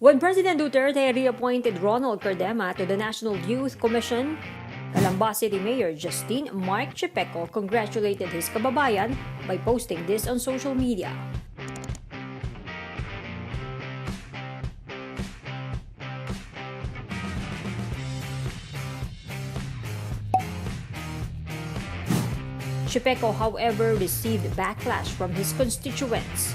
When President Duterte reappointed Ronald Cardema to the National Youth Commission, Calamba City Mayor Justin Chipeco congratulated his kababayan by posting this on social media. Chipeco, however, received backlash from his constituents.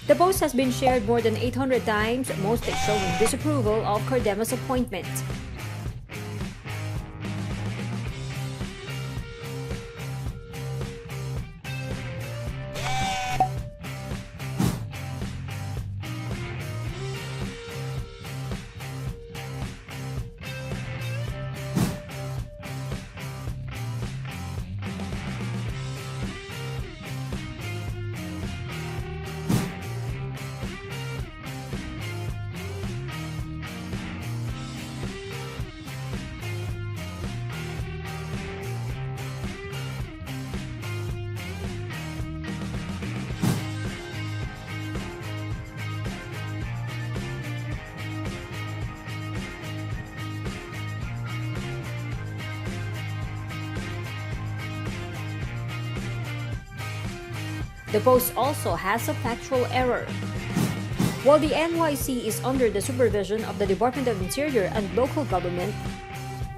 The post has been shared more than 800 times, mostly showing disapproval of Cardema's appointment. The post also has a factual error. While the NYC is under the supervision of the Department of Interior and local government,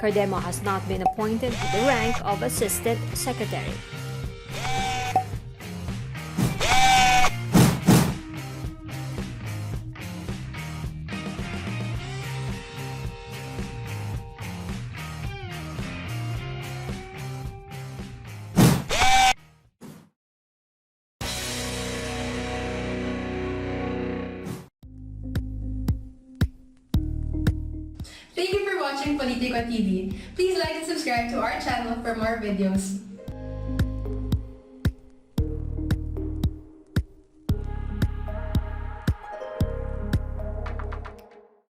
Cardema has not been appointed to the rank of Assistant Secretary. Thank you for watching Politico TV. Please like and subscribe to our channel for more videos.